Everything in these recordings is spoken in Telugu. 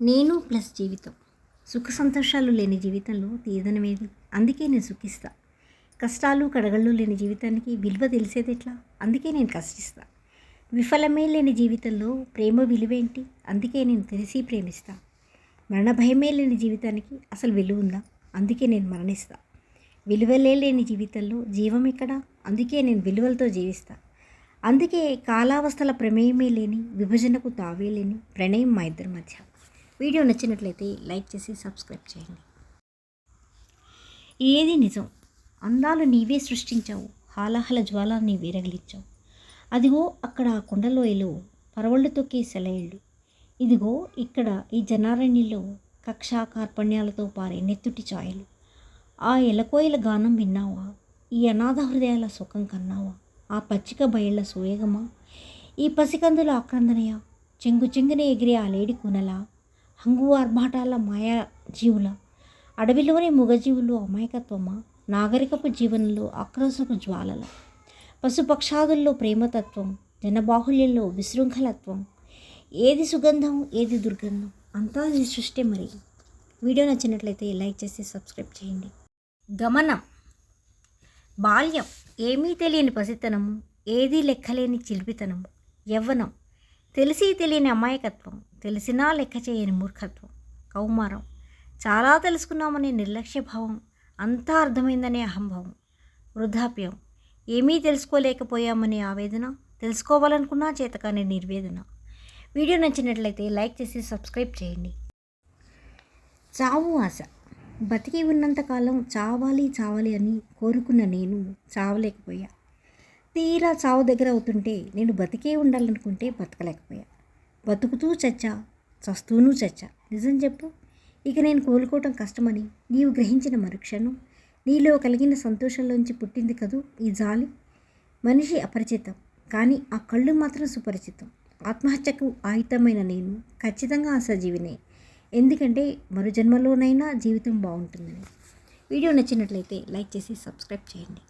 నేను ప్లస్ జీవితం. సుఖ సంతోషాలు లేని జీవితంలో తీయదనమేది. అందుకే నేను సుఖిస్తా. కష్టాలు కడగళ్ళు లేని జీవితానికి విలువ తెలిసేది ఎట్లా? అందుకే నేను కష్టిస్తా. విఫలమే లేని జీవితంలో ప్రేమ విలువేంటి? అందుకే నేను తెలిసి ప్రేమిస్తా. మరణ భయమే లేని జీవితానికి అసలు విలువ ఉందా? అందుకే నేను మరణిస్తా. విలువలే లేని జీవితంలో జీవం ఎక్కడా? అందుకే నేను విలువలతో జీవిస్తా. అందుకే కాలావస్థల ప్రమేయమే లేని, విభజనకు తావే లేని ప్రణయం మా ఇద్దరి మధ్య. వీడియో నచ్చినట్లయితే లైక్ చేసి సబ్స్క్రైబ్ చేయండి. ఏది నిజం? అందాలు నీవే సృష్టించావు, హాలాహల జ్వాల నీవే రగిలించావు. అదిగో అక్కడ ఆ కొండలోయలో పరవళ్ళు తొక్కే సెలయేళ్ళు. ఇదిగో ఇక్కడ ఈ జనారణ్యంలో కక్షా కార్పణ్యాలతో పారే నెత్తుటి ఛాయలు. ఆ ఎలకోయిల గానం విన్నావా? ఈ అనాథ హృదయాల సుఖం కన్నావా? ఆ పచ్చిక బయళ్ళ సోయగమా? ఈ పసికందుల ఆక్రందనయ? చెంగు చెంగున ఎగిరే ఆ లేడి కూనలా? హంగు ఆర్భాటాల మాయా జీవుల? అడవిలోని మూగజీవులు అమాయకత్వమా? నాగరికపు జీవనంలో ఆక్రోశపు జ్వాలల? పశుపక్షాదుల్లో ప్రేమతత్వం, జనబాహుల్యంలో విశృంఖలత్వం. ఏది సుగంధం, ఏది దుర్గంధం? అంతా ఈ సృష్టి మరి. వీడియో నచ్చినట్లయితే లైక్ చేసి సబ్స్క్రైబ్ చేయండి. గమనం. బాల్యం ఏమీ తెలియని పసితనము, ఏదీ లెక్కలేని చిలిపితనము. యవ్వనం తెలిసి తెలియని అమాయకత్వం, తెలిసినా లెక్క చేయని మూర్ఖత్వం. కౌమారం చాలా తెలుసుకున్నామనే నిర్లక్ష్యభావం, అంతా అర్థమైందనే అహంభావం. వృద్ధాప్యం ఏమీ తెలుసుకోలేకపోయామనే ఆవేదన, తెలుసుకోవాలనుకున్నా చేతకాని నిర్వేదన. వీడియో నచ్చినట్లయితే లైక్ చేసి సబ్స్క్రైబ్ చేయండి. చావు ఆశ. బతికి ఉన్నంతకాలం చావాలి చావాలి అని కోరుకున్న నేను చావలేకపోయా. తీరా చావు దగ్గర అవుతుంటే నేను బతికే ఉండాలనుకుంటే బతకలేకపోయా. బతుకుతూ చచ్చా, చస్తూనూ చచ్చా. నిజం చెప్పు, ఇక నేను కోలుకోవటం కష్టమని నీవు గ్రహించిన మరుక్షణం నీలో కలిగిన సంతోషంలోంచి పుట్టింది కదూ ఈ జాలి. మనిషి అపరిచితం, కానీ ఆ కళ్ళు మాత్రం సుపరిచితం. ఆత్మహత్యకు ఆయుధమైన నేను ఖచ్చితంగా అసజీవినే. ఎందుకంటే మరు జన్మలోనైనా జీవితం బాగుంటుందని. వీడియో నచ్చినట్లయితే లైక్ చేసి సబ్స్క్రైబ్ చేయండి.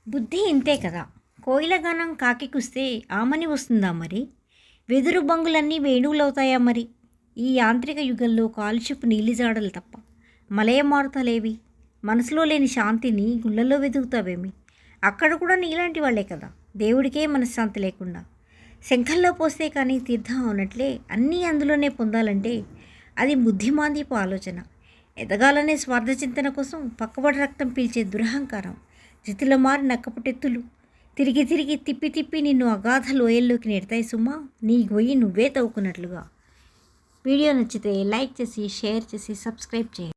బుద్ధి ఇంతే కదా. కోయిలగానం కాకి కుస్తే ఆమని వస్తుందా మరి? వెదురు బంగులన్నీ వేణువులవుతాయా మరి? ఈ యాంత్రిక యుగంలో కాలుష్యపు నీలిజాడలు తప్ప మలయమారుతలేవి. మనసులో లేని శాంతిని గుళ్ళల్లో వెతుకుతావేమి? అక్కడ కూడా నీలాంటి వాళ్ళే కదా. దేవుడికే మనశ్శాంతి లేకుండా శంఖంలో పోస్తే కానీ తీర్థం అవునట్లే అన్నీ అందులోనే పొందాలంటే అది బుద్ధిమాంద్యపు ఆలోచన. ఎదగాలనే స్వార్థ చింతన కోసం పక్కబడి రక్తం పీల్చే దురహంకారం. జితిలో మారి నక్కపుటెత్తులు తిరిగి తిరిగి తిప్పి తిప్పి నిన్ను అగాధ లోయల్లోకి నెడతాయి సుమా, నీ గొయ్యి నువ్వే తవ్వుకున్నట్లుగా. వీడియో నచ్చితే లైక్ చేసి షేర్ చేసి సబ్స్క్రైబ్ చేయండి.